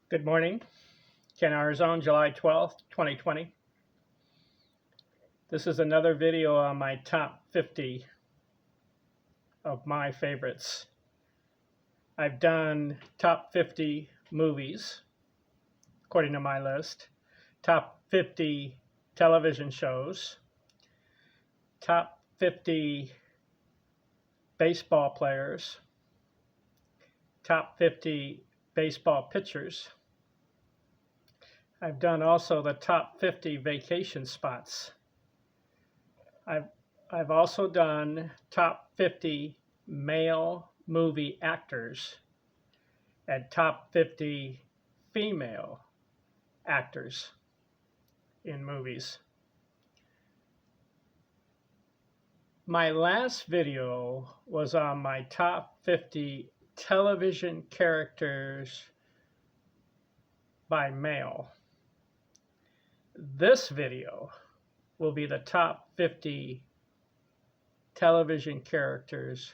Good morning, Ken Arizona, July 12th, 2020. This is another video on my top 50 of my favorites. I've done top 50 movies, according to my list, top 50 television shows, top 50 baseball players, top 50 baseball pitchers. I've done also the top 50 vacation spots. I've also done top 50 male movie actors and top 50 female actors in movies. My last video was on my top 50 television characters by male. This video will be the top 50 television characters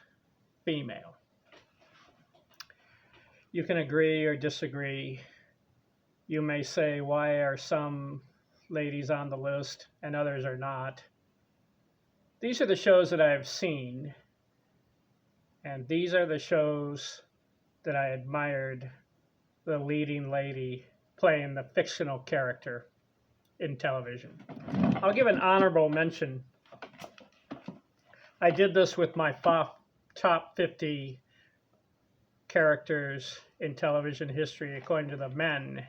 female. You can agree or disagree. You may say, why are some ladies on the list and others are not? These are the shows that I've seen, and these are the shows that I admired the leading lady playing the fictional character in television. I'll give an honorable mention. I did this with my top 50 characters in television history according to the men,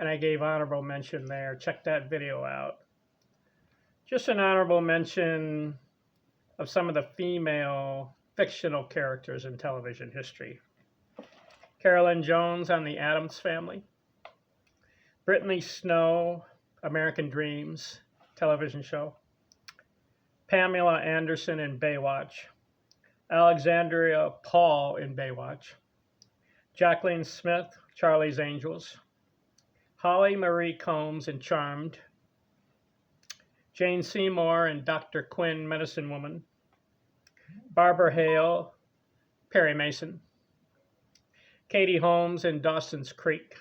and I gave honorable mention there. Check that video out. Just an honorable mention of some of the female fictional characters in television history. Carolyn Jones on The Addams Family, Brittany Snow, American Dreams television show, Pamela Anderson in Baywatch, Alexandria Paul in Baywatch, Jacqueline Smith, Charlie's Angels, Holly Marie Combs in Charmed, Jane Seymour in Dr. Quinn, Medicine Woman, Barbara Hale, Perry Mason, Katie Holmes in Dawson's Creek,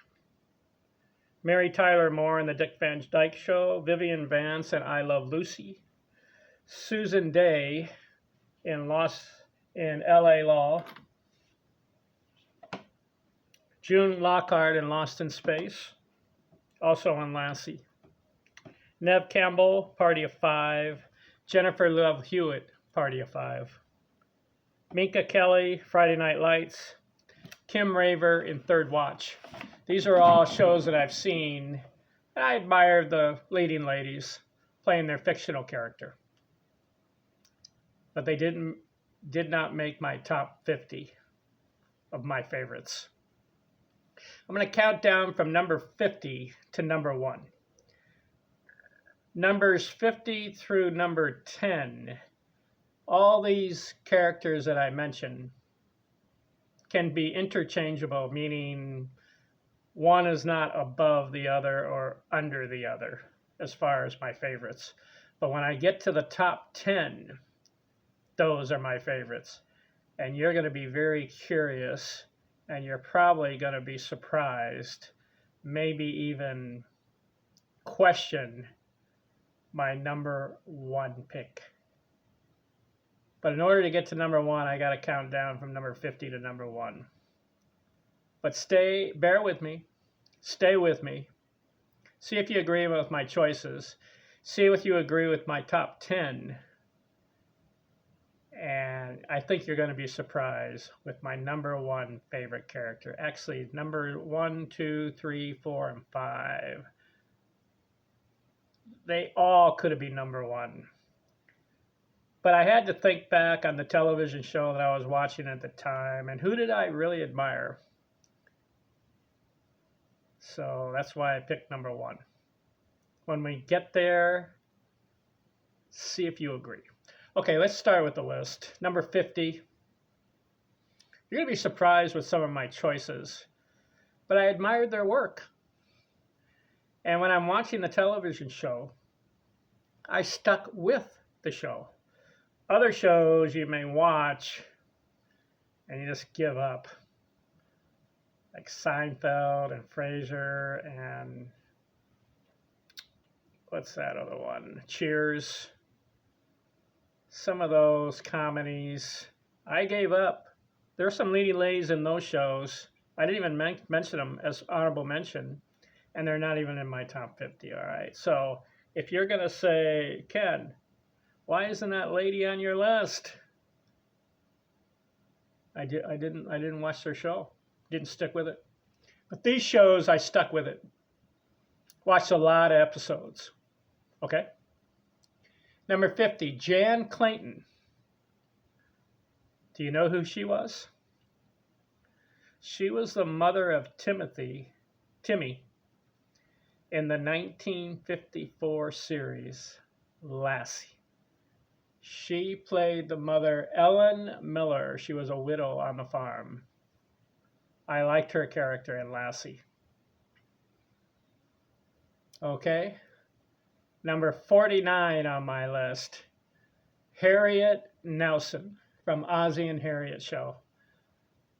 Mary Tyler Moore in The Dick Van Dyke Show, Vivian Vance in I Love Lucy, Susan Day in LA Law, June Lockhart in Lost in Space, also on Lassie, Neve Campbell, Party of Five, Jennifer Love Hewitt, Party of Five, Minka Kelly, Friday Night Lights, Kim Raver in Third Watch. These are all shows that I've seen, and I admire the leading ladies playing their fictional character. But they did not make my top 50 of my favorites. I'm going to count down from number 50 to number 1. Numbers 50 through number 10, all these characters that I mentioned can be interchangeable, meaning one is not above the other or under the other as far as my favorites. But when I get to the top 10, those are my favorites. And you're going to be very curious, and you're probably going to be surprised, maybe even question my number 1 pick. But in order to get to number 1, I got to count down from number 50 to number 1. But bear with me, stay with me. See if you agree with my choices. See if you agree with my top 10. And I think you're going to be surprised with my number 1 favorite character. Actually, number 1, 2, 3, 4, and 5. They all could have been number 1. But I had to think back on the television show that I was watching at the time, and who did I really admire? So that's why I picked number 1. When we get there, see if you agree. Okay, let's start with the list. Number 50. You're going to be surprised with some of my choices, but I admired their work. And when I'm watching the television show, I stuck with the show. Other shows you may watch and you just give up. like Seinfeld and Frasier and what's that other one? Cheers. Some of those comedies, I gave up. There's some leading ladies in those shows. I didn't even mention them as honorable mention, and they're not even in my top 50. All right. So if you're gonna say, Ken, why isn't that lady on your list? I didn't watch their show. Didn't stick with it. But these shows, I stuck with it. Watched a lot of episodes. Okay. Number 50, Jan Clayton. Do you know who she was? She was the mother of Timmy, in the 1954 series, Lassie. She played the mother, Ellen Miller. She was a widow on the farm. I liked her character in Lassie. Okay. Number 49 on my list, Harriet Nelson from Ozzie and Harriet Show.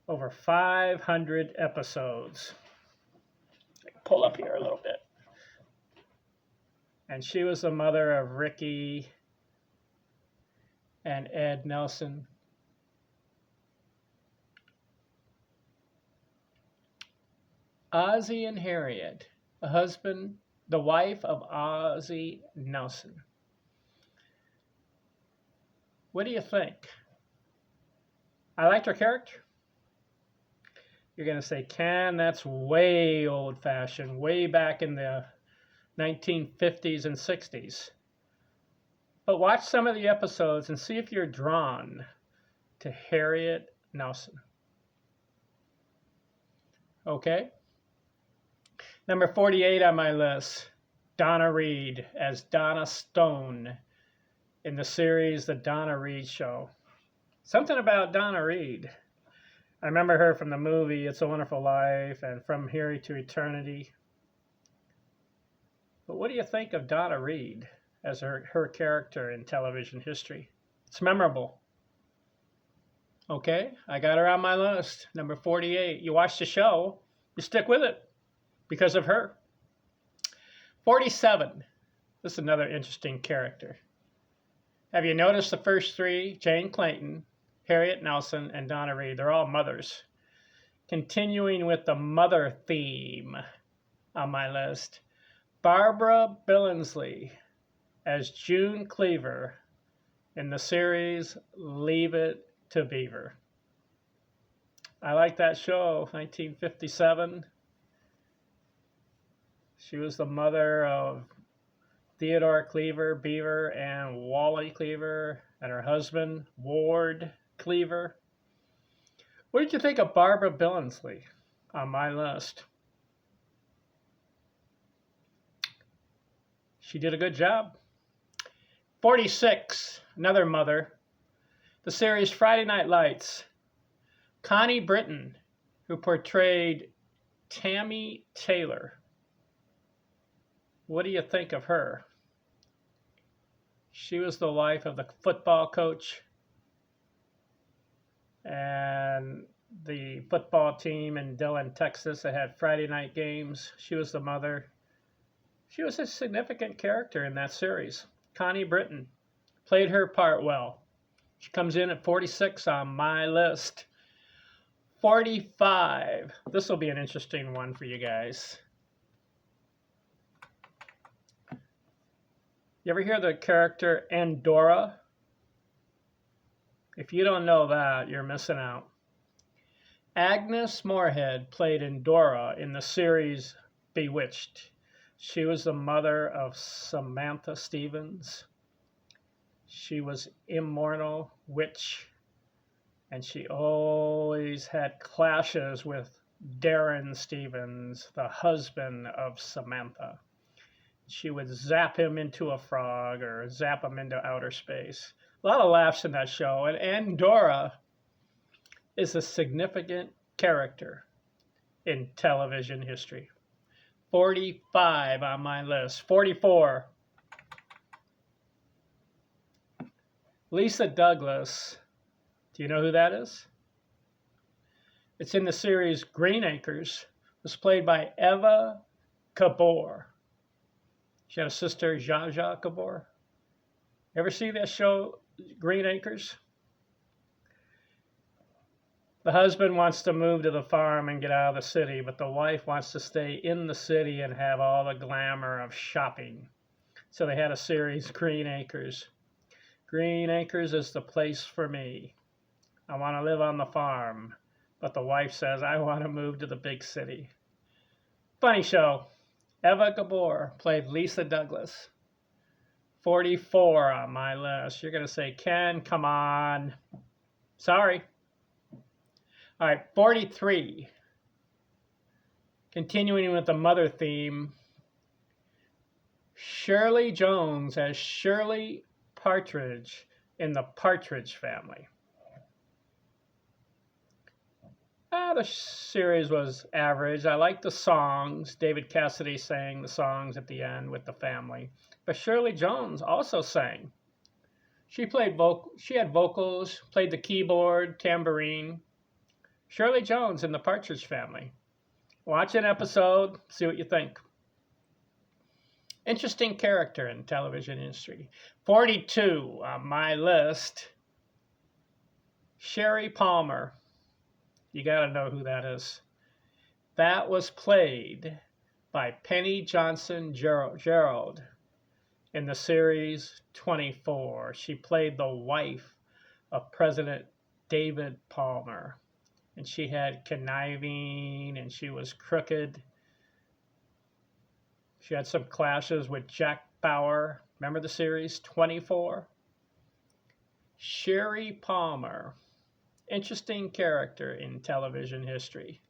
Over 500 episodes. Pull up here a little bit. And she was the mother of Ricky and Ed Nelson. Ozzie and Harriet, the wife of Ozzie Nelson. What do you think? I liked her character. You're going to say, Ken, that's way old-fashioned, way back in the 1950s and 60s. But watch some of the episodes and see if you're drawn to Harriet Nelson. Okay? Number 48 on my list, Donna Reed as Donna Stone in the series The Donna Reed Show. Something about Donna Reed. I remember her from the movie It's a Wonderful Life and From Here to Eternity. But what do you think of Donna Reed as her character in television history? It's memorable. Okay, I got her on my list. Number 48. You watch the show, you stick with it because of her. 47. This is another interesting character. Have you noticed the first three? Jane Clayton, Harriet Nelson, and Donna Reed. They're all mothers. Continuing with the mother theme on my list, Barbara Billingsley as June Cleaver in the series Leave It to Beaver. I like that show, 1957. She was the mother of Theodore Cleaver, Beaver, and Wally Cleaver, and her husband, Ward Cleaver. What did you think of Barbara Billingsley on my list? She did a good job. 46, another mother. The series Friday Night Lights. Connie Britton, who portrayed Tammy Taylor. What do you think of her? She was the wife of the football coach, and the football team in Dillon, Texas, that had Friday night games. She was the mother. She was a significant character in that series. Connie Britton played her part well. She comes in at 46 on my list. 45. This will be an interesting one for you guys. You ever hear the character Endora? If you don't know that, you're missing out. Agnes Moorehead played Endora in the series Bewitched. She was the mother of Samantha Stevens. She was immortal witch, and she always had clashes with Darren Stevens, the husband of Samantha. She would zap him into a frog or zap him into outer space. A lot of laughs in that show. And Endora is a significant character in television history. 45 on my list. 44. Lisa Douglas. Do you know who that is? It's in the series Green Acres. It was played by Eva Gabor. She had a sister, Zsa Zsa Gabor. Ever see that show, Green Acres? The husband wants to move to the farm and get out of the city, but the wife wants to stay in the city and have all the glamour of shopping. So they had a series, Green Acres. Green Acres is the place for me. I want to live on the farm. But the wife says, I want to move to the big city. Funny show. Eva Gabor played Lisa Douglas. 44 on my list. You're going to say, Ken, come on. Sorry. All right, 43. Continuing with the mother theme. Shirley Jones as Shirley Partridge in the Partridge Family. The series was average. I liked the songs. David Cassidy sang the songs at the end with the family. But Shirley Jones also sang. She had vocals, played the keyboard, tambourine. Shirley Jones in the Partridge Family. Watch an episode, see what you think. Interesting character in television industry. 42 on my list. Sherry Palmer. You got to know who that is. That was played by Penny Johnson Gerald in the series 24. She played the wife of President David Palmer. And she had conniving and she was crooked. She had some clashes with Jack Bauer. Remember the series 24? Sherry Palmer. Interesting character in television history.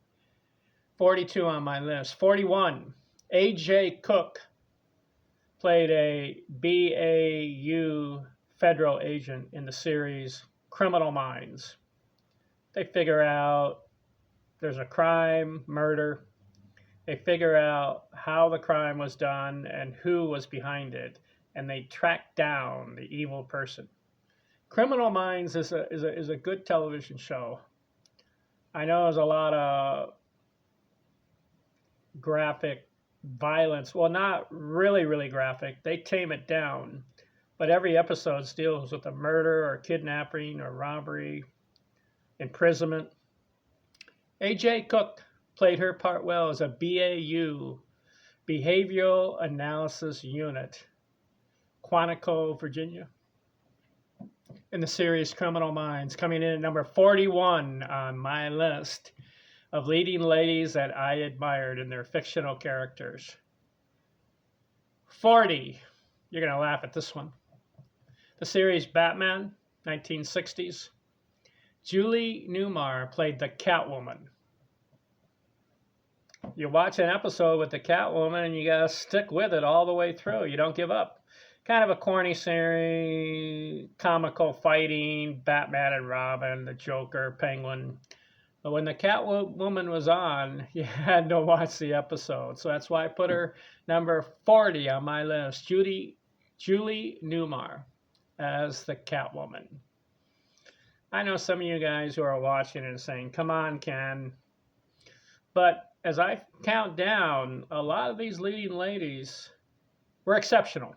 42 on my list. 41. A.J. Cook played a BAU federal agent in the series Criminal Minds. They figure out there's a crime, murder. They figure out how the crime was done and who was behind it, and they track down the evil person. Criminal Minds is a good television show. I know there's a lot of graphic violence. Well, not really graphic. They tame it down. But every episode deals with a murder or kidnapping or robbery, imprisonment. A.J. Cook played her part well as a BAU, Behavioral Analysis Unit, Quantico, Virginia, in the series Criminal Minds, coming in at number 41 on my list of leading ladies that I admired in their fictional characters. 40, you're going to laugh at this one. The series Batman, 1960s. Julie Newmar played the Catwoman. You watch an episode with the Catwoman and you got to stick with it all the way through. You don't give up. Kind of a corny series, comical fighting, Batman and Robin, the Joker, Penguin. But when the Catwoman was on, you had to watch the episode. So that's why I put her number 40 on my list. Julie Newmar as the Catwoman. I know some of you guys who are watching and saying, come on, Ken. But as I count down, a lot of these leading ladies were exceptional.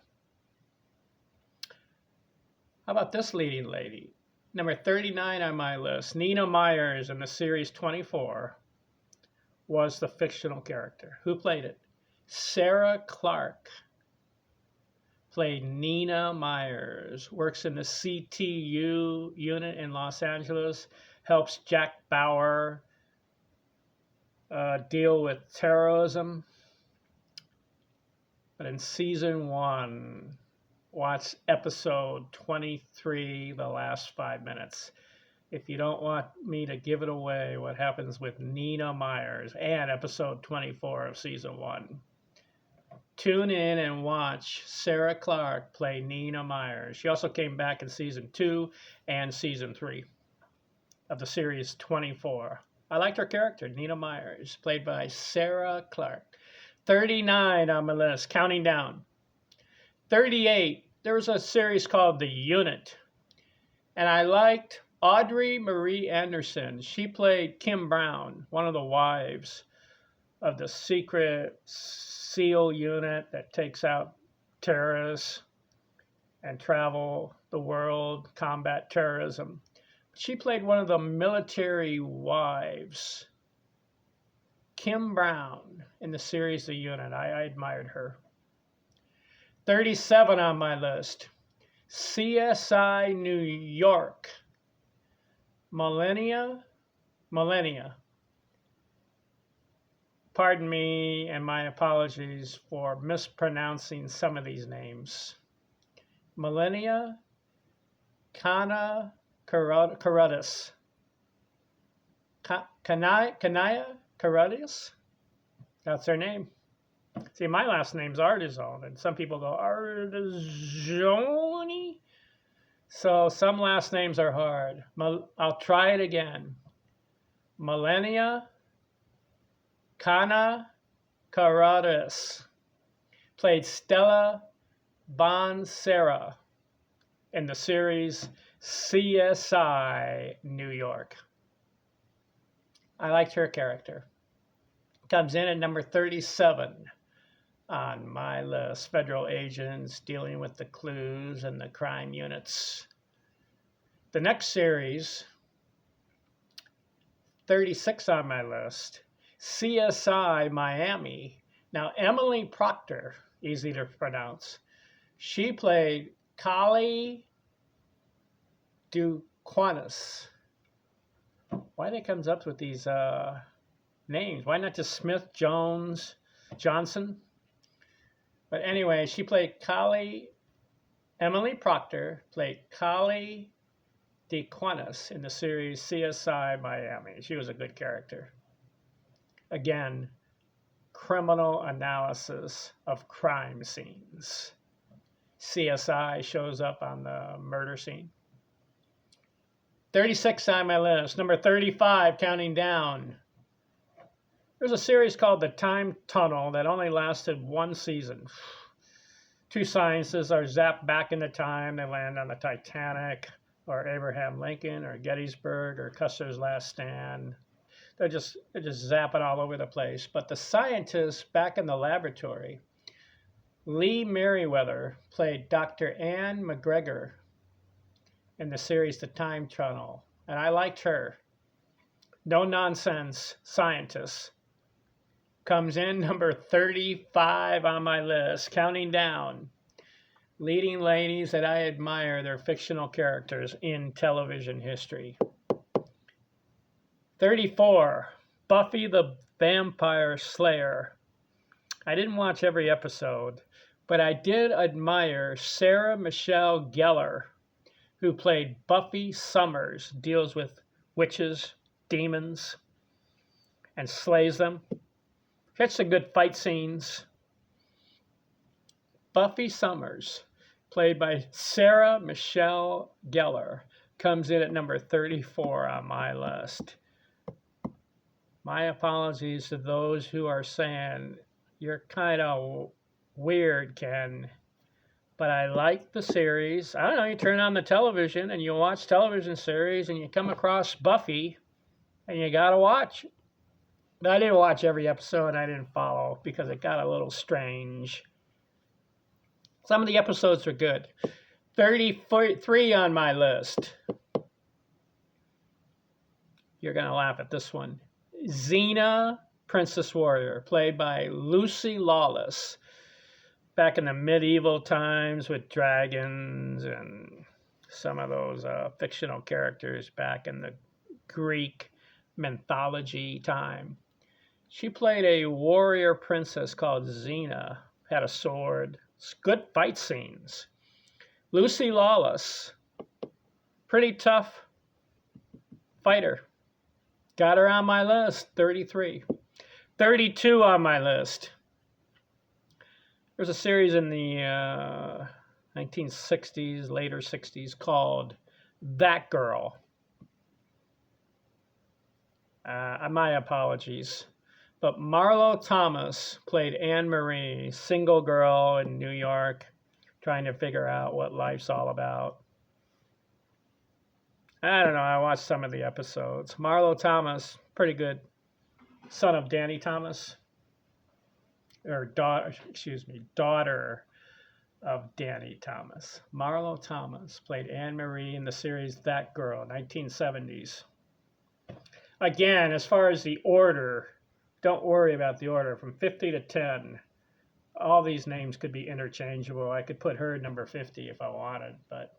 How about this leading lady? Number 39 on my list, Nina Myers in the series 24, was the fictional character. Who played it? Sarah Clark played Nina Myers, works in the CTU unit in Los Angeles, helps Jack Bauer deal with terrorism. But in season 1, watch episode 23, the last 5 minutes. If you don't want me to give it away, what happens with Nina Myers and episode 24 of season 1. Tune in and watch Sarah Clark play Nina Myers. She also came back in season 2 and season 3 of the series 24. I liked her character, Nina Myers, played by Sarah Clark. 39 on my list, counting down. 38, there was a series called The Unit. And I liked Audrey Marie Anderson. She played Kim Brown, one of the wives of the secret SEAL unit that takes out terrorists and travel the world, combat terrorism. She played one of the military wives, Kim Brown, in the series The Unit. I admired her. 37 on my list, CSI New York, Millennia. Pardon me and my apologies for mispronouncing some of these names. Millennia Kana Carudis. Kanaya Carudis? That's her name. See, my last name's Artizone, and some people go, Artizoni? So some last names are hard. I'll try it again. Millennia Kana Carudis played Stella Bonsera in the series CSI New York. I liked her character. Comes in at number 37 on my list. Federal agents dealing with the clues and the crime units. The next series, 36 on my list, CSI Miami. Now, Emily Proctor, easy to pronounce. She played Kali Duquesne. Why they comes up with these names? Why not just Smith, Jones, Johnson? But anyway, she played Emily Proctor played Kali Duquesne in the series CSI Miami. She was a good character. Again, criminal analysis of crime scenes. CSI shows up on the murder scene. 36 on my list. Number 35, counting down. There's a series called The Time Tunnel that only lasted one season. Two scientists are zapped back into time. They land on the Titanic or Abraham Lincoln or Gettysburg or Custer's Last Stand. They're just zapping all over the place. But the scientists back in the laboratory, Lee Merriweather played Dr. Anne McGregor in the series The Time Tunnel, and I liked her. No nonsense scientist. Comes in number 35 on my list, counting down. Leading ladies that I admire, their fictional characters in television history. 34, Buffy the Vampire Slayer. I didn't watch every episode, but I did admire Sarah Michelle Gellar, who played Buffy Summers, deals with witches, demons, and slays them. Gets some good fight scenes. Buffy Summers, played by Sarah Michelle Gellar, comes in at number 34 on my list. My apologies to those who are saying, you're kind of weird, Ken. But I like the series. I don't know, you turn on the television and you watch television series and you come across Buffy and you got to watch. But I didn't watch every episode. I didn't follow because it got a little strange. Some of the episodes are good. 33 on my list. You're going to laugh at this one. Xena, Princess Warrior, played by Lucy Lawless. Back in the medieval times with dragons and some of those fictional characters back in the Greek mythology time. She played a warrior princess called Xena, had a sword, good fight scenes. Lucy Lawless, pretty tough fighter. Got her on my list, 33. 32 on my list. There's a series in the 1960s, later 60s called That Girl. My apologies. But Marlo Thomas played Anne Marie, single girl in New York, trying to figure out what life's all about. I don't know. I watched some of the episodes. Marlo Thomas, pretty good. Son of Danny Thomas, or daughter, excuse me, daughter of Danny Thomas. Marlo Thomas played Anne Marie in the series That Girl, 1970s. Again, as far as the order, don't worry about the order. From 50 to 10, all these names could be interchangeable. I could put her at number 50 if I wanted, but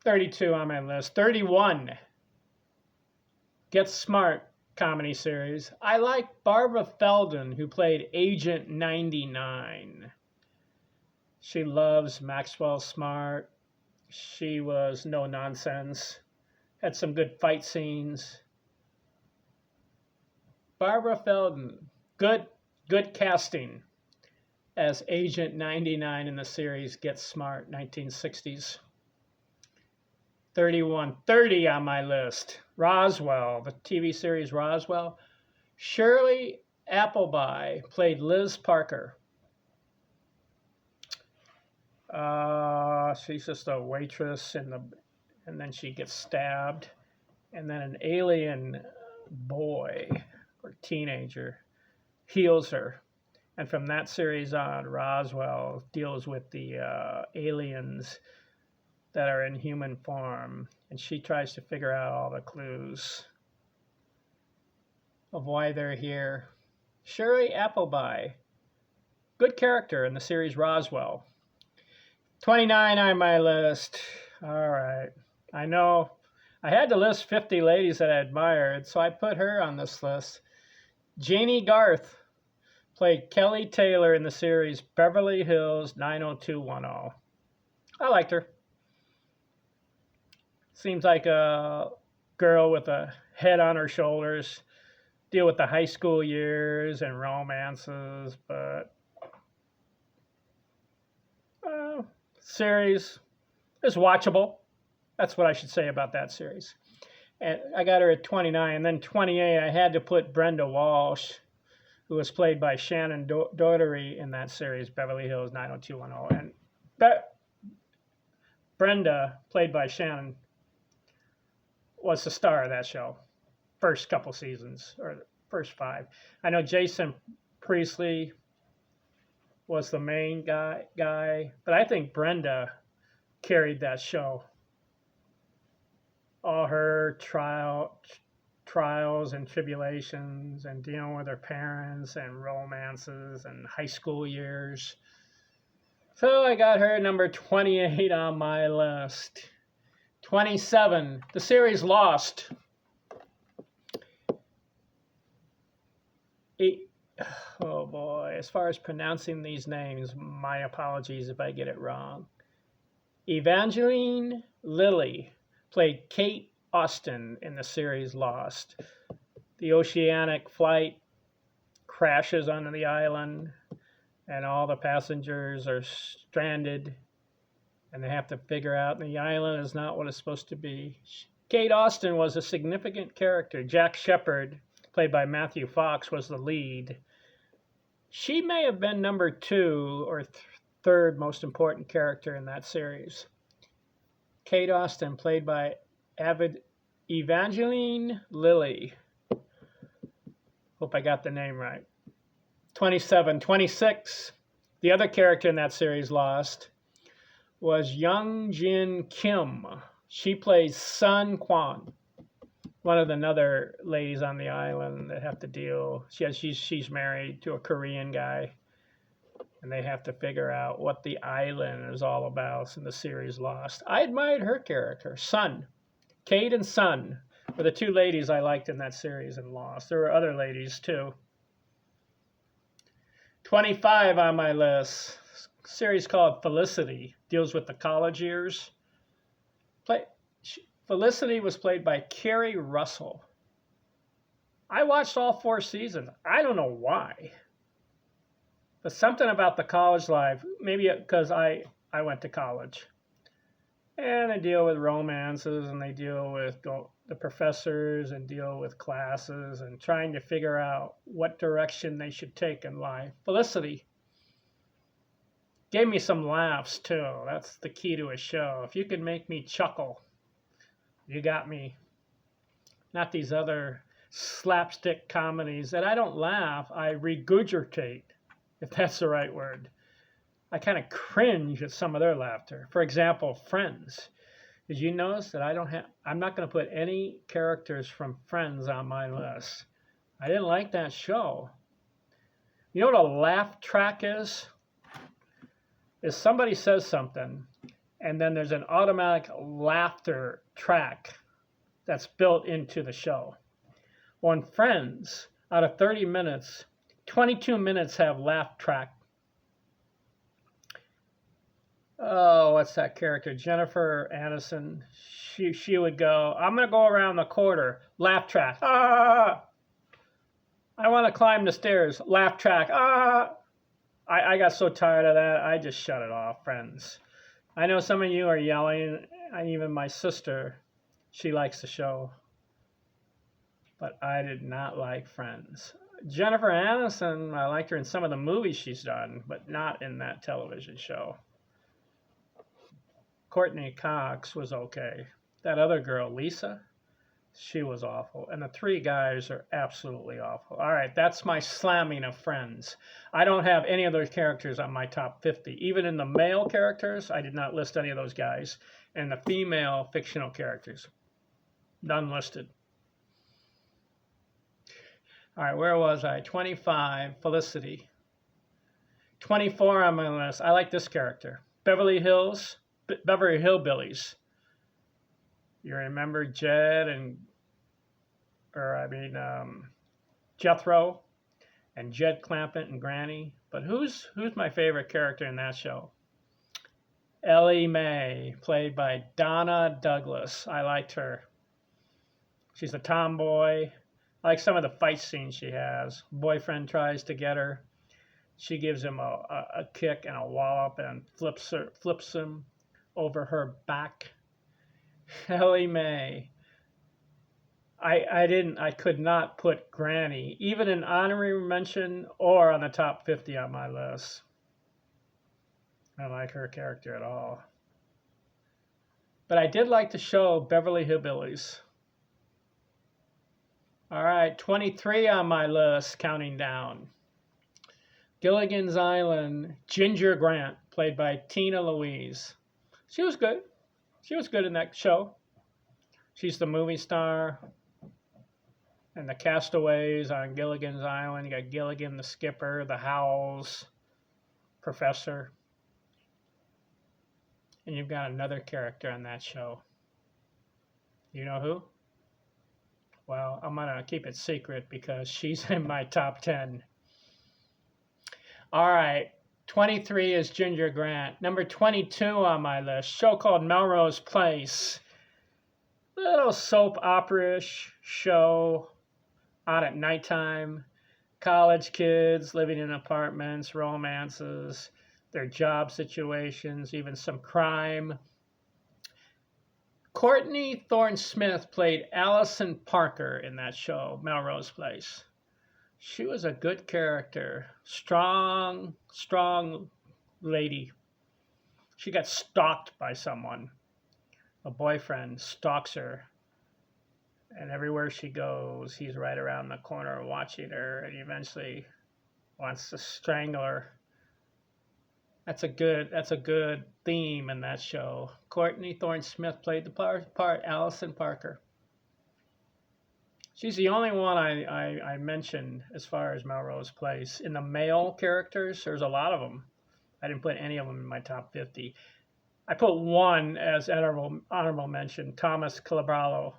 32 on my list. 31, Get Smart comedy series. I like Barbara Feldon, who played Agent 99. She loves Maxwell Smart. She was no nonsense. Had some good fight scenes. Barbara Feldon, good casting as Agent 99 in the series Get Smart, 1960s. 31, 30 on my list. Roswell, the TV series Roswell. Shirley Appleby played Liz Parker. She's just a waitress and then she gets stabbed. And then an alien boy or teenager heals her. And from that series on, Roswell deals with the aliens that are in human form, and she tries to figure out all the clues of why they're here. Shirley Appleby, good character in the series Roswell. 29 on my list. All right. I know I had to list 50 ladies that I admired, so I put her on this list. Janie Garth played Kelly Taylor in the series Beverly Hills 90210. I liked her. Seems like a girl with a head on her shoulders, deal with the high school years and romances, but series is watchable. That's what I should say about that series. And I got her at 29, and then 28, I had to put Brenda Walsh, who was played by Shannon Doherty in that series, Beverly Hills 90210. And Brenda, played by Shannon, was the star of that show. First couple seasons, or the first 5. I know Jason Priestley was the main guy, but I think Brenda carried that show. All her trials and tribulations and dealing with her parents and romances and high school years. So I got her number 28 on my list. 27, the series Lost. Oh boy, as far as pronouncing these names, my apologies if I get it wrong. Evangeline Lilly played Kate Austin in the series Lost. The oceanic flight crashes onto the island, and all the passengers are stranded, and they have to figure out the island is not what it's supposed to be. Kate Austin was a significant character. Jack Shepherd, played by Matthew Fox, was the lead. She may have been number 2 or third most important character in that series. Kate Austin, played by Evangeline Lilly. Hope I got the name right. 27. 26. The other character in that series, Lost, was Young Jin Kim. She plays Sun Kwon, one of the other ladies on the island that have to deal. She's married to a Korean guy, and they have to figure out what the island is all about in the series Lost. I admired her character, Sun. Kate and Sun were the 2 ladies I liked in that series in Lost. There were other ladies too. 25 on my list. A series called Felicity, deals with the college years. Felicity was played by Kerry Russell. I watched all 4 seasons. I don't know why. But something about the college life, maybe because I went to college. And they deal with romances, and they deal with the professors, and deal with classes, and trying to figure out what direction they should take in life. Felicity gave me some laughs, too. That's the key to a show. If you can make me chuckle, You got me. Not these other slapstick comedies that I don't laugh, I regurgitate, if that's the right word. I kind of cringe at some of their laughter. For example, Friends. Did you notice that I'm not going to put any characters from Friends on my list. I didn't like that show. You know what a laugh track is? Is somebody says something, and then there's an automatic laughter track that's built into the show. On Friends, out of 30 minutes, 22 minutes have laugh track. Oh, what's that character? Jennifer Aniston. She would go, I'm going to go around the corner. Laugh track. Ah! I want to climb the stairs. Laugh track. Ah! I got so tired of that, I just shut it off, Friends. I know some of you are yelling, and even my sister, she likes the show. But I did not like Friends. Jennifer Aniston, I liked her in some of the movies she's done, but not in that television show. Courtney Cox was okay. That other girl, Lisa, she was awful. And the three guys are absolutely awful. All right, that's my slamming of Friends. I don't have any of those characters on my top 50. Even in the male characters, I did not list any of those guys. And the female fictional characters, none listed. All right, where was I? 25, Felicity. 24 on my list. I like this character. Beverly Hillbillies. You remember Jethro and Jed Clampett and Granny. But who's my favorite character in that show? Ellie Mae, played by Donna Douglas. I liked her. She's a tomboy. I like some of the fight scenes she has. Boyfriend tries to get her. She gives him a kick and a wallop and flips him over her back. Ellie Mae. I could not put Granny, even in honorary mention or on the top 50 on my list. I don't like her character at all. But I did like the show Beverly Hillbillies. All right, 23 on my list, counting down. Gilligan's Island, Ginger Grant, played by Tina Louise. She was good. She was good in that show. She's the movie star. And the castaways on Gilligan's Island. You got Gilligan, the skipper, the Howells, Professor. And you've got another character on that show. You know who? Well, I'm going to keep it secret because she's in my top 10. All right. 23 is Ginger Grant. Number 22 on my list, show called Melrose Place. Little soap opera-ish show on at nighttime. College kids living in apartments, romances, their job situations, even some crime. Courtney Thorne-Smith played Allison Parker in that show, Melrose Place. She was a good character. Strong lady. She got stalked by someone. A boyfriend stalks her. And everywhere she goes, he's right around the corner watching her, and he eventually wants to strangle her. That's a good theme in that show. Courtney Thorne-Smith played the part Allison Parker. She's the only one I mentioned as far as Melrose Place. In the male characters, there's a lot of them. I didn't put any of them in my top 50. I put one as honorable mention, Thomas Calabralo.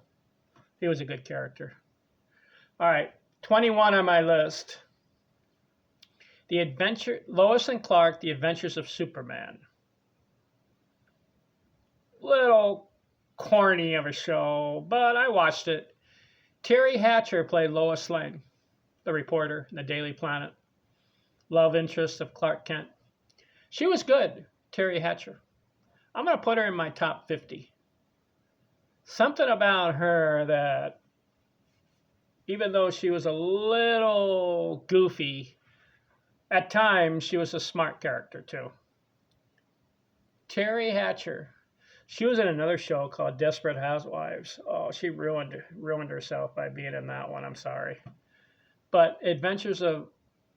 He was a good character. All right, 21 on my list. Lois and Clark, The Adventures of Superman. Little corny of a show, but I watched it. Terry Hatcher played Lois Lane, the reporter in the Daily Planet. Love interest of Clark Kent. She was good, Terry Hatcher. I'm going to put her in my top 50. Something about her that, even though she was a little goofy, at times she was a smart character too. Terry Hatcher. She was in another show called Desperate Housewives. Oh, she ruined herself by being in that one. I'm sorry. But Adventures of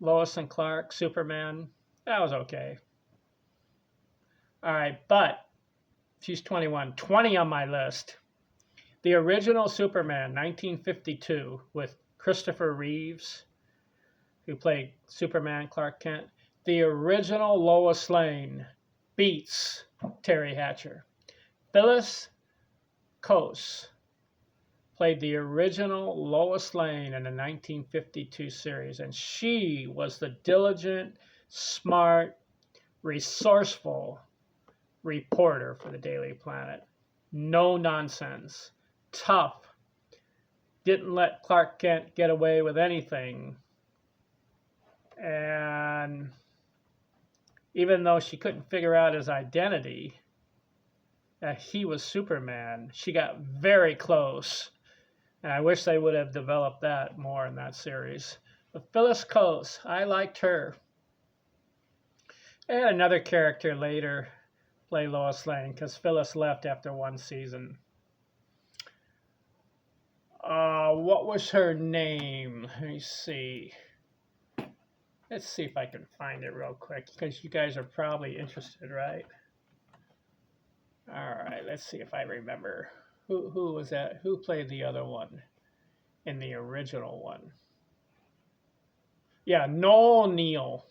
Lois and Clark, Superman, that was okay. All right, but she's 21. 20 on my list. The original Superman, 1952, with Christopher Reeves, who played Superman Clark Kent. The original Lois Lane beats Terry Hatcher. Phyllis Coase played the original Lois Lane in the 1952 series, and she was the diligent, smart, resourceful reporter for the Daily Planet. No nonsense. Tough. Didn't let Clark Kent get away with anything. And even though she couldn't figure out his identity, that he was Superman, she got very close. And I wish they would have developed that more in that series. But Phyllis Coase, I liked her. And another character later play Lois Lane because Phyllis left after one season. What was her name? Let me see. Let's see if I can find it real quick because you guys are probably interested, right? All right, let's see if I remember. Who was that? Who played the other one in the original one? Yeah, Noel Neill.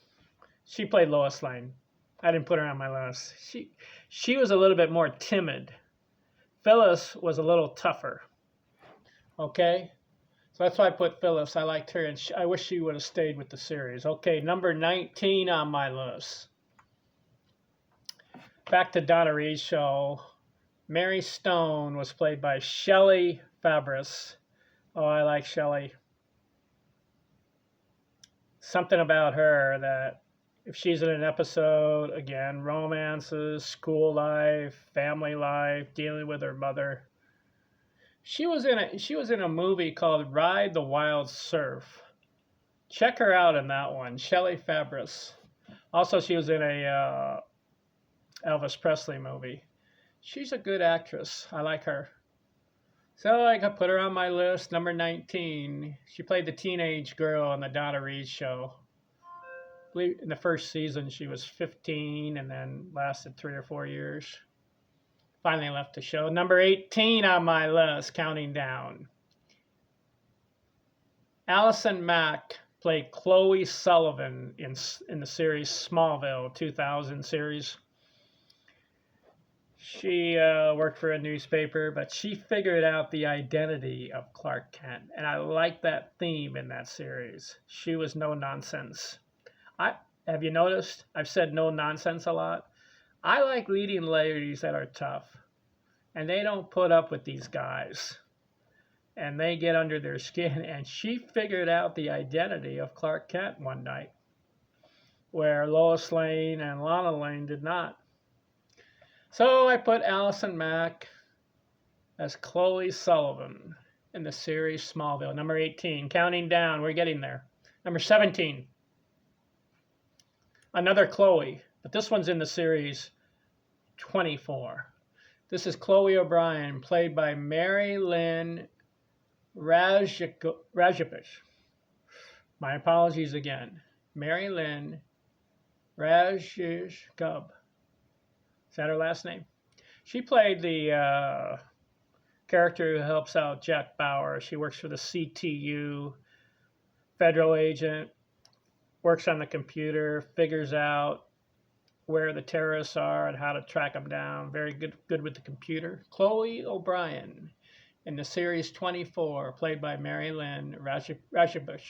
She played Lois Lane. I didn't put her on my list. She was a little bit more timid. Phyllis was a little tougher. Okay? So that's why I put Phyllis. I liked her, and I wish she would have stayed with the series. Okay, number 19 on my list. Back to Donna Reed's show. Mary Stone was played by Shelley Fabares. Oh, I like Shelley. Something about her that if she's in an episode, again, romances, school life, family life, dealing with her mother. She was in a movie called Ride the Wild Surf. Check her out in that one, Shelley Fabares. Also, she was in a Elvis Presley movie. She's a good actress. I like her. So I could put her on my list, number 19. She played the teenage girl on the Donna Reed show. I believe in the first season she was 15 and then lasted 3 or 4 years. Finally left the show. Number 18 on my list, counting down. Allison Mack played Chloe Sullivan in the series Smallville 2000 series. She worked for a newspaper, but she figured out the identity of Clark Kent. And I like that theme in that series. She was no nonsense. Have you noticed? I've said no nonsense a lot. I like leading ladies that are tough. And they don't put up with these guys. And they get under their skin. And she figured out the identity of Clark Kent one night, where Lois Lane and Lana Lane did not. So I put Allison Mack as Chloe Sullivan in the series Smallville. Number 18, counting down, we're getting there. Number 17, another Chloe, but this one's in the series 24. This is Chloe O'Brien, played by Mary Lynn Rajapaksa. My apologies again. Mary Lynn Rajapaksa. Is that her last name? She played the character who helps out Jack Bauer. She works for the CTU, federal agent, works on the computer, figures out where the terrorists are and how to track them down. Very good with the computer. Chloe O'Brien in the series 24, played by Mary Lynn Rajapaksa.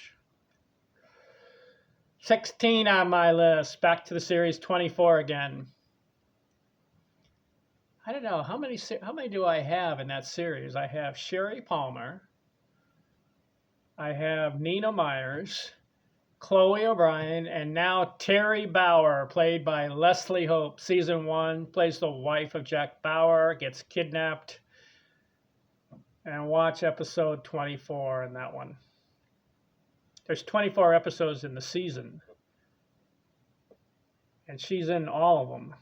16 on my list. Back to the series 24 again. I don't know, how many do I have in that series? I have Sherry Palmer. I have Nina Myers, Chloe O'Brien, and now Terry Bauer, played by Leslie Hope. Season 1, plays the wife of Jack Bauer, gets kidnapped. And watch episode 24 in that one. There's 24 episodes in the season. And she's in all of them.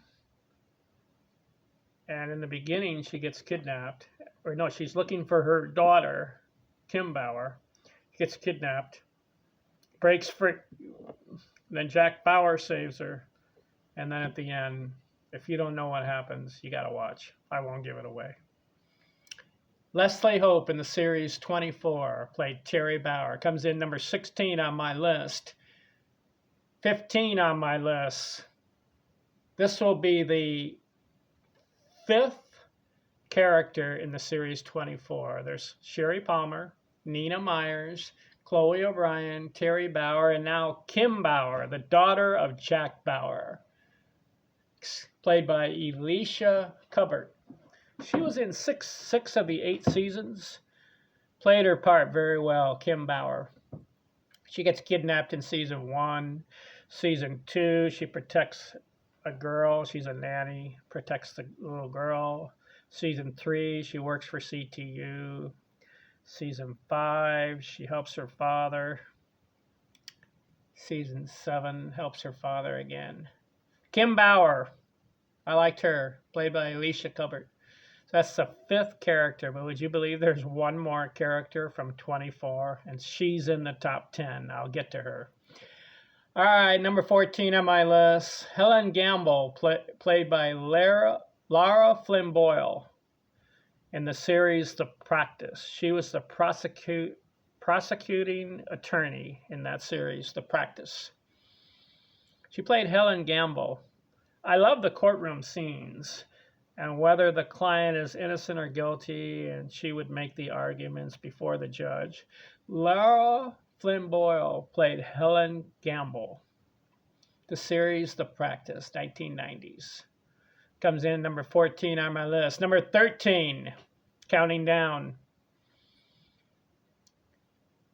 And in the beginning, she gets kidnapped. Or no, she's looking for her daughter, Kim Bauer. Gets kidnapped, breaks free. Then Jack Bauer saves her. And then at the end, if you don't know what happens, you got to watch. I won't give it away. Leslie Hope in the series 24 played Terry Bauer. Comes in number 16 on my list. 15 on my list. This will be the 5th character in the series 24. There's Sherry Palmer, Nina Myers, Chloe O'Brien, Terry Bauer, and now Kim Bauer, the daughter of Jack Bauer, played by Elisha Cuthbert. She was in six of the 8 seasons. Played her part very well, Kim Bauer. She gets kidnapped in season 1. Season 2, she protects a girl. She's a nanny, protects the little girl. Season 3, she works for CTU. Season 5, she helps her father. Season 7, helps her father again. Kim Bauer, I liked her, played by Elisha Cuthbert. So that's the 5th character, but would you believe there's one more character from 24, and she's in the top 10. I'll get to her. All right, number 14 on my list, Helen Gamble, played by Lara Flynn Boyle in the series The Practice. She was the prosecuting attorney in that series, The Practice. She played Helen Gamble. I love the courtroom scenes and whether the client is innocent or guilty, and she would make the arguments before the judge. Lara Flynn Boyle played Helen Gamble. The series The Practice, 1990s. Comes in number 14 on my list. Number 13, counting down.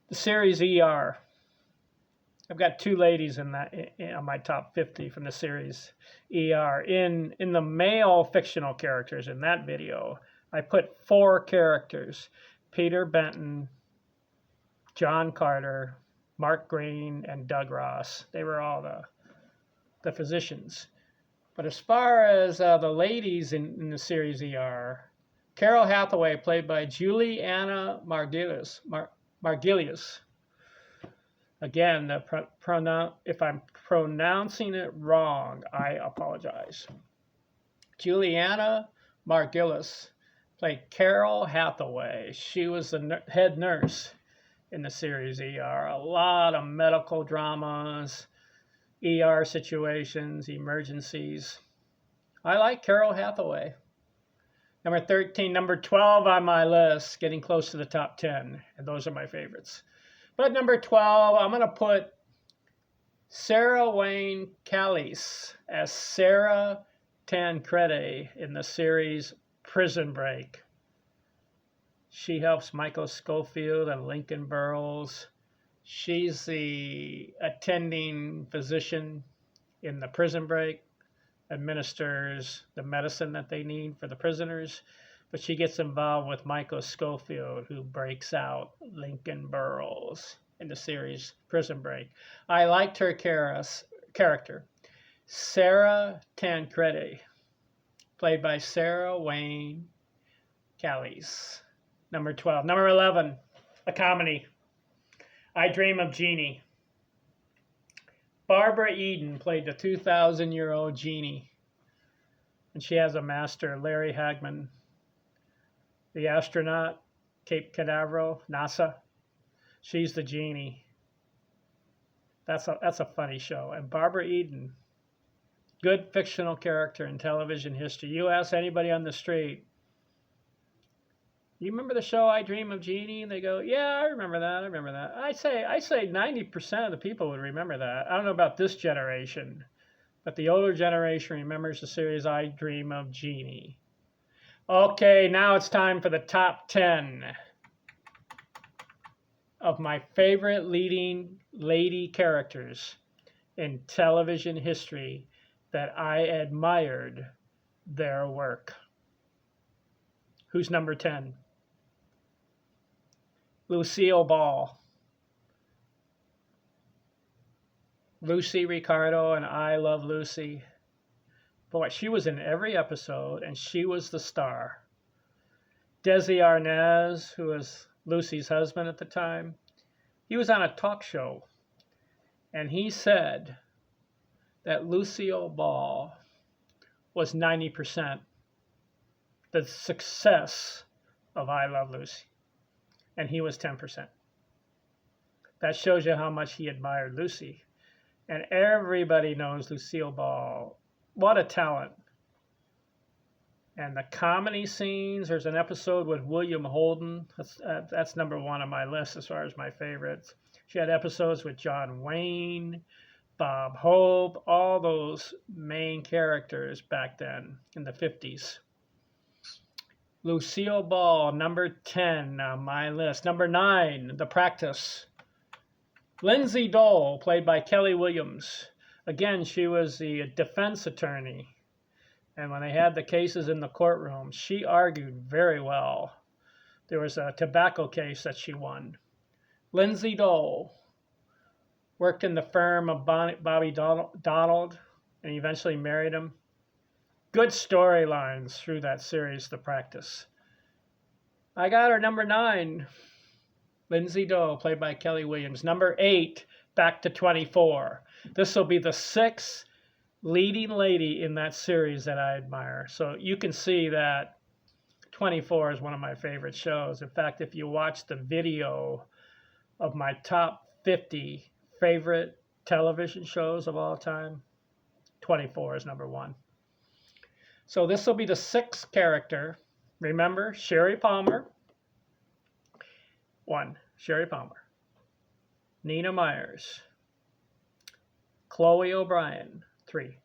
The series ER. I've got 2 ladies in that on my top 50 from the series ER. In the male fictional characters in that video, I put 4 characters: Peter Benton, John Carter, Mark Green, and Doug Ross. They were all the physicians. But as far as the ladies in the series ER, Carol Hathaway, played by Juliana Margulies. Again, if I'm pronouncing it wrong, I apologize. Juliana Margulies played Carol Hathaway. She was the head nurse in the series ER. A lot of medical dramas, ER situations, emergencies. I like Carol Hathaway. Number 13, number 12 on my list, getting close to the top 10, and those are my favorites. But number 12, I'm going to put Sarah Wayne Callies as Sarah Tancredi in the series Prison Break. She helps Michael Scofield and Lincoln Burrows. She's the attending physician in the Prison Break, administers the medicine that they need for the prisoners. But she gets involved with Michael Scofield, who breaks out Lincoln Burrows in the series Prison Break. I liked her character, Sarah Tancredi, played by Sarah Wayne Callies. Number 12. Number 11, a comedy, I Dream of Jeannie. Barbara Eden played the 2,000-year-old Jeannie, and she has a master, Larry Hagman. The astronaut, Cape Canaveral, NASA. She's the genie. That's a funny show. And Barbara Eden, good fictional character in television history. You ask anybody on the street, you remember the show I Dream of Jeannie? And they go, yeah, I remember that. I say 90% of the people would remember that. I don't know about this generation, but the older generation remembers the series I Dream of Jeannie. Okay, now it's time for the top 10 of my favorite leading lady characters in television history that I admired their work. Who's number 10? Lucille Ball. Lucy Ricardo and I Love Lucy. Boy, she was in every episode, and she was the star. Desi Arnaz, who was Lucy's husband at the time, he was on a talk show, and he said that Lucille Ball was 90% the success of I Love Lucy, and he was 10%. That shows you how much he admired Lucy. And everybody knows Lucille Ball. What a talent. And the comedy scenes, there's an episode with William Holden. That's number one on my list as far as my favorites. She had episodes with John Wayne, Bob Hope, all those main characters back then in the 50s. Lucille Ball, number 10 on my list. Number 9, The Practice. Lindsay Dole, played by Kelly Williams. Again, she was the defense attorney. And when they had the cases in the courtroom, she argued very well. There was a tobacco case that she won. Lindsay Dole worked in the firm of Bobby Donald and eventually married him. Good storylines through that series, The Practice. I got her number 9. Lindsay Dole, played by Kelly Williams. Number 8, Back to 24. This will be the 6th leading lady in that series that I admire. So you can see that 24 is one of my favorite shows. In fact, if you watch the video of my top 50 favorite television shows of all time, 24 is number 1. So this will be the 6th character. Remember, Sherry Palmer. 1, Sherry Palmer. Nina Myers. Chloe O'Brien. 3.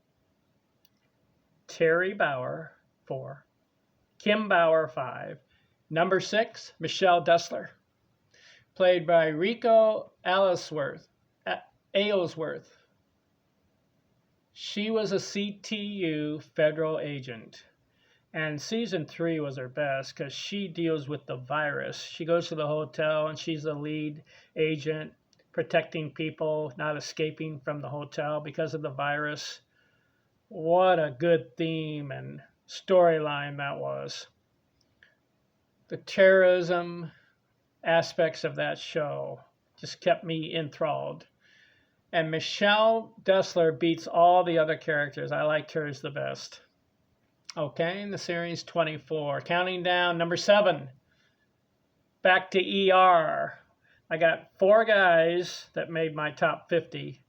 Terry Bauer. 4. Kim Bauer. 5. Number 6, Michelle Dessler, played by Rico Aylesworth. She was a CTU federal agent. And season 3 was her best because she deals with the virus. She goes to the hotel and she's the lead agent protecting people, not escaping from the hotel because of the virus. What a good theme and storyline that was. The terrorism aspects of that show just kept me enthralled. And Michelle Dessler beats all the other characters. I liked hers the best. Okay, in the series 24. Counting down, number 7. Back to ER. I got 4 guys that made my top 50.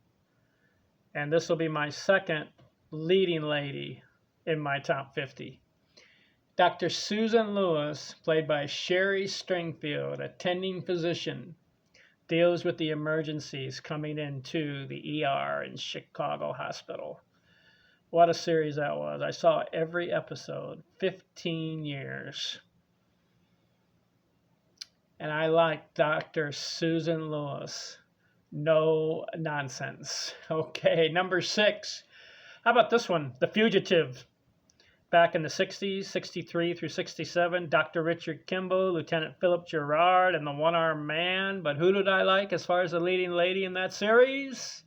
And this will be my 2nd leading lady in my top 50. Dr. Susan Lewis, played by Sherry Stringfield, attending physician, deals with the emergencies coming into the ER in Chicago Hospital. What a series that was. I saw every episode, 15 years. And I like Dr. Susan Lewis. No nonsense. Okay, number 6. How about this one? The Fugitive. Back in the 60s, 63 through 67, Dr. Richard Kimball, Lieutenant Philip Gerard, and the One-Armed Man. But who did I like as far as the leading lady in that series?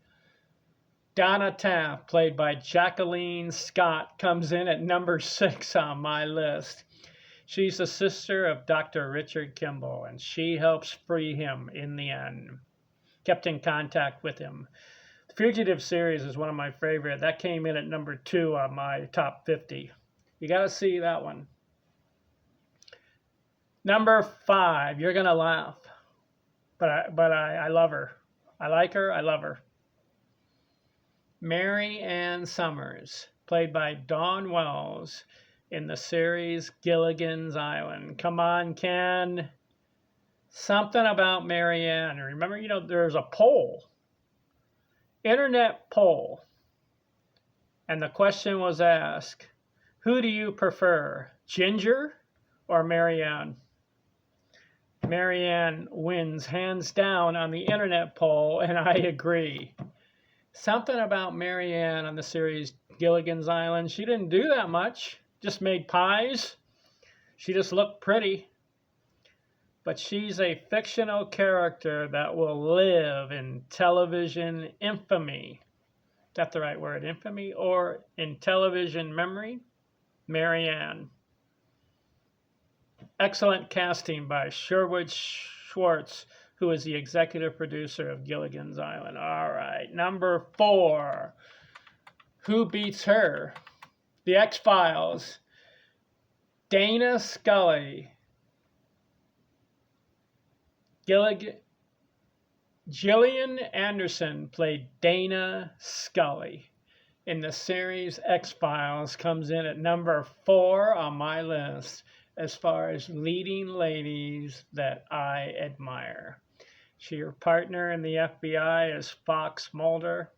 Donna Taft, played by Jacqueline Scott, comes in at number 6 on my list. She's the sister of Dr. Richard Kimball, and she helps free him in the end. Kept in contact with him. The Fugitive series is one of my favorite. That came in at number 2 on my top 50. You got to see that one. Number 5, you're going to laugh. But I love her. I like her, I love her. Mary Ann Summers, played by Dawn Wells in the series Gilligan's Island. Come on, Ken. Something about Mary Ann. Remember, there's a poll, internet poll, and the question was asked, who do you prefer, Ginger or Mary Ann? Mary Ann wins hands down on the internet poll, and I agree. Something about Mary Ann on the series Gilligan's Island. She didn't do that much. Just made pies. She just looked pretty. But she's a fictional character that will live in television infamy. that the right word? Infamy, or in television memory, Marianne. Excellent casting by Sherwood Schwartz, who is the executive producer of Gilligan's Island. All right, number 4. Who beats her? The X-Files. Dana Scully. Gillian Anderson played Dana Scully in the series X-Files, comes in at number 4 on my list as far as leading ladies that I admire. Her partner in the FBI is Fox Mulder,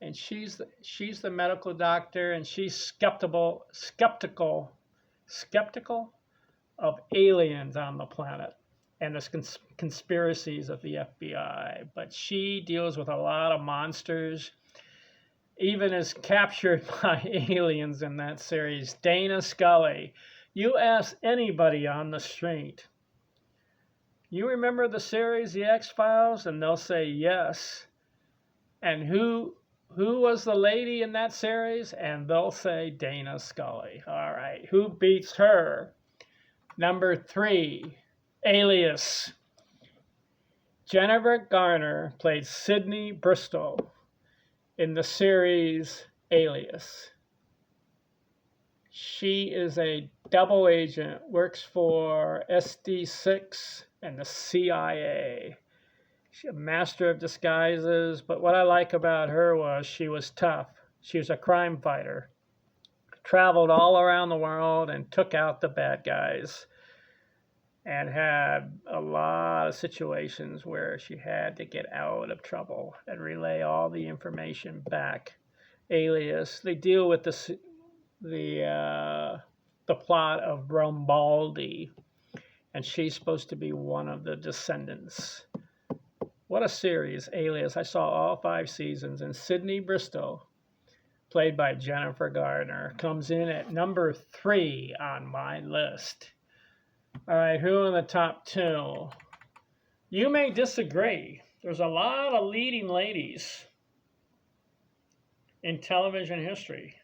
and she's the medical doctor, and she's skeptical of aliens on the planet and the conspiracies of the FBI. But she deals with a lot of monsters, even is captured by aliens in that series. Dana Scully. You ask anybody on the street, you remember the series The X-Files? And they'll say yes. And who was the lady in that series? And they'll say Dana Scully. All right, who beats her? Number 3, Alias. Jennifer Garner played Sydney Bristol in the series Alias. She is a double agent, works for SD6 and the CIA. She's a master of disguises, but what I like about her was she was tough. She was a crime fighter, traveled all around the world and took out the bad guys, and had a lot of situations where she had to get out of trouble and relay all the information back. Alias, they deal with the plot of Rambaldi, and she's supposed to be one of the descendants. What a series, Alias. I saw all 5 seasons, and Sydney Bristol, played by Jennifer Garner, comes in at number 3 on my list. All right, who in the top 2? You may disagree. There's a lot of leading ladies in television history.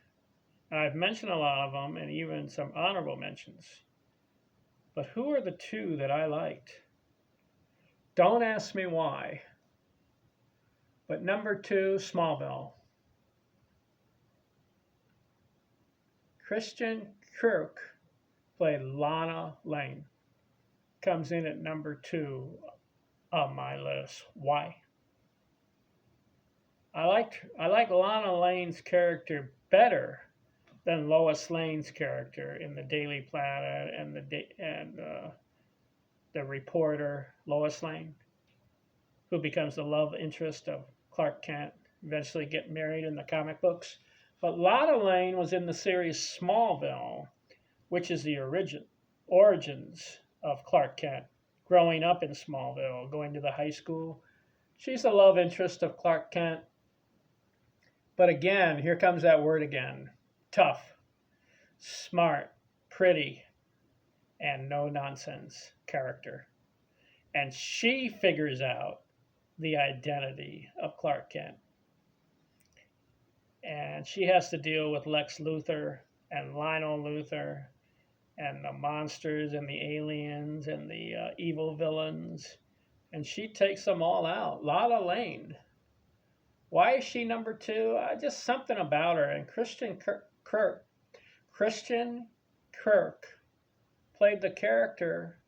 I've mentioned a lot of them and even some honorable mentions. But who are the 2 that I liked? Don't ask me why. But number 2, Smallville. Kristen Kirk played Lana Lane. Comes in at number 2 on my list. Why? I like Lana Lane's character better than Lois Lane's character in the Daily Planet and the reporter Lois Lane, who becomes the love interest of Clark Kent, eventually get married in the comic books. But Lana Lane was in the series Smallville, which is the origins of Clark Kent, growing up in Smallville, going to the high school. She's the love interest of Clark Kent. But again, here comes that word again. Tough, smart, pretty, and no-nonsense character. And she figures out the identity of Clark Kent. And she has to deal with Lex Luthor and Lionel Luthor and the monsters and the aliens and the evil villains. And she takes them all out. Lana Lane. Why is she number 2? Just something about her. And Christian Kirk played the character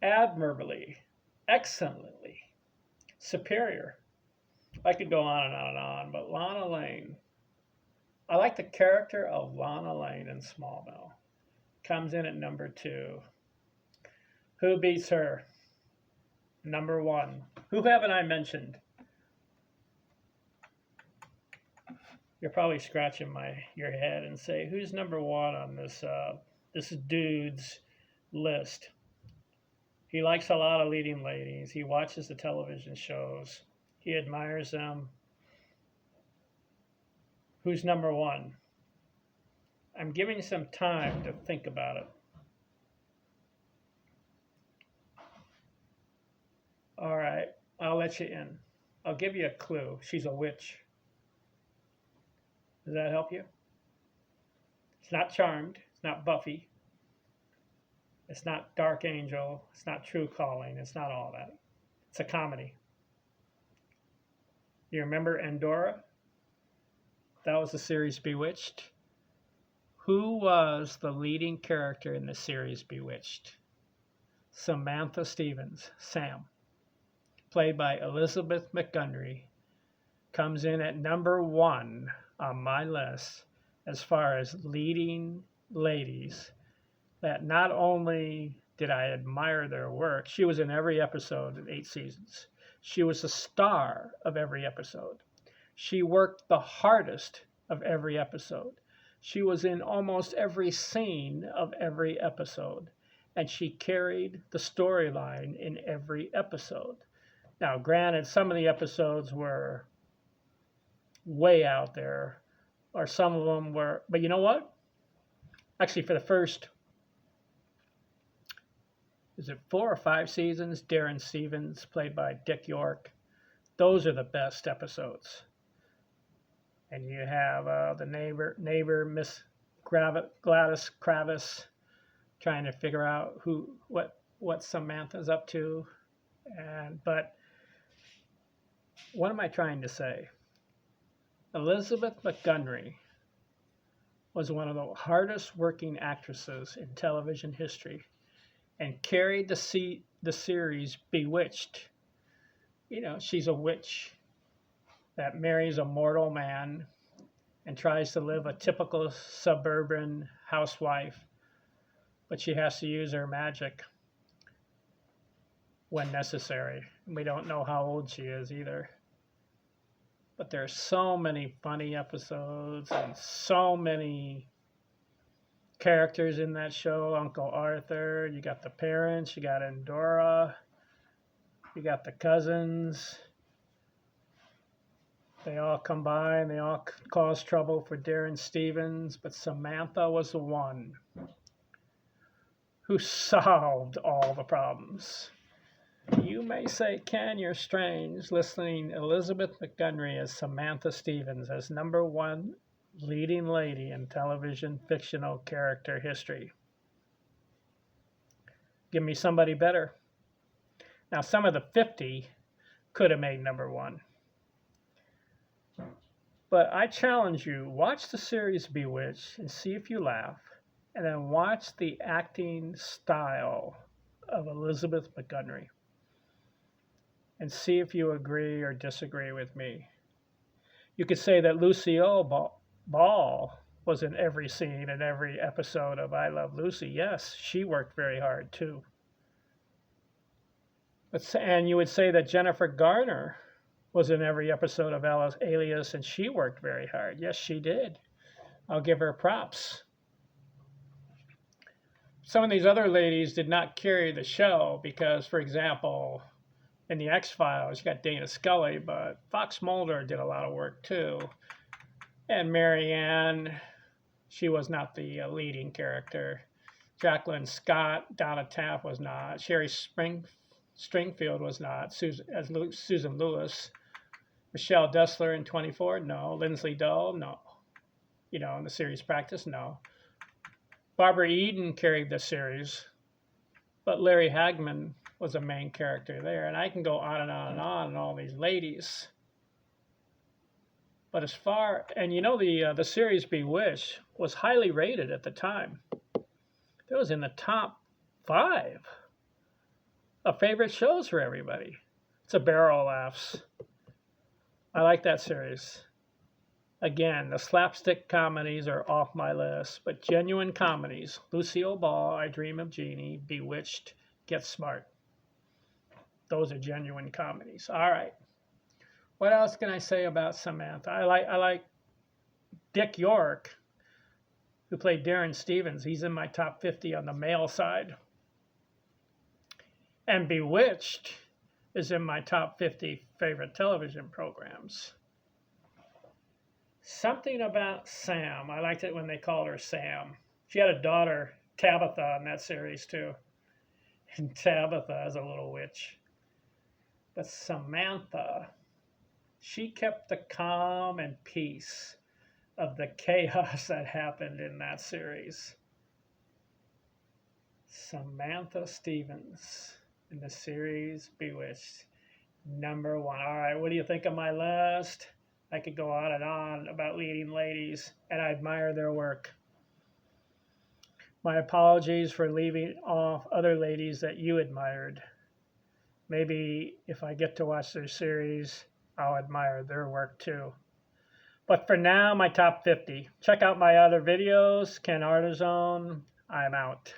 admirably, excellently, superior. I could go on and on and on, but Lana Lane. I like the character of Lana Lane in Smallville. Comes in at number 2. Who beats her? Number 1. Who haven't I mentioned? You're probably scratching your head and say, who's number 1 on this dude's list? He likes a lot of leading ladies. He watches the television shows. He admires them. Who's number 1? I'm giving you some time to think about it. All right, I'll let you in. I'll give you a clue. She's a witch. Does that help you? It's not Charmed. It's not Buffy. It's not Dark Angel. It's not True Calling. It's not all that. It's a comedy. You remember Endora? That was the series Bewitched. Who was the leading character in the series Bewitched? Samantha Stevens, Sam, played by Elizabeth Montgomery, comes in at number 1 on my list as far as leading ladies that not only did I admire their work, she was in every episode in 8 seasons. She was the star of every episode. She worked the hardest of every episode. She was in almost every scene of every episode, and she carried the storyline in every episode. Now, granted, some of the episodes were way out there, or some of them were, but you know what? Actually, for the first, is it 4 or 5 seasons, Darren Stevens, played by Dick York, those are the best episodes. And you have the neighbor, Miss Gladys Kravis, trying to figure out what Samantha's up to. But what am I trying to say? Elizabeth Montgomery was one of the hardest working actresses in television history, and carried the series Bewitched. You know, she's a witch that marries a mortal man and tries to live a typical suburban housewife, but she has to use her magic when necessary. We don't know how old she is either. But there's so many funny episodes and so many characters in that show. Uncle Arthur, you got the parents, you got Endora, you got the cousins. They all combine, they all cause trouble for Darren Stevens, but Samantha was the one who solved all the problems. You may say, Ken, you're strange, listening Elizabeth Montgomery as Samantha Stevens as number 1 leading lady in television fictional character history. Give me somebody better. Now, some of the 50 could have made number 1. But I challenge you, watch the series Bewitched and see if you laugh, and then watch the acting style of Elizabeth Montgomery and see if you agree or disagree with me. You could say that Lucille Ball was in every scene and every episode of I Love Lucy. Yes, she worked very hard too. And you would say that Jennifer Garner was in every episode of Alias, and she worked very hard. Yes, she did. I'll give her props. Some of these other ladies did not carry the show because, for example, in the X-Files, you got Dana Scully, but Fox Mulder did a lot of work too. And Marianne, she was not the leading character. Jacqueline Scott, Donna Taft was not. Sherry Stringfield was not. Susan Lewis. Michelle Dessler in 24, no. Lindsay Dull, no. You know, in the series Practice, no. Barbara Eden carried the series, but Larry Hagman was a main character there. And I can go on and on and on and all these ladies. But and you know, the series Bewitched was highly rated at the time. It was in the top 5 of favorite shows for everybody. It's a barrel of laughs. I like that series. Again, the slapstick comedies are off my list, but genuine comedies, Lucille Ball, I Dream of Jeannie, Bewitched, Get Smart. Those are genuine comedies. All right. What else can I say about Samantha? I like Dick York, who played Darren Stevens. He's in my top 50 on the male side. And Bewitched is in my top 50 favorite television programs. Something about Sam. I liked it when they called her Sam. She had a daughter, Tabitha, in that series too. And Tabitha is a little witch. But Samantha, she kept the calm and peace of the chaos that happened in that series. Samantha Stevens in the series Bewitched. #1. All right, what do you think of my list? I could go on and on about leading ladies, and I admire their work. My apologies for leaving off other ladies that you admired. Maybe if I get to watch their series, I'll admire their work too. But for now, my top 50. Check out my other videos. Ken Artizone. I'm out.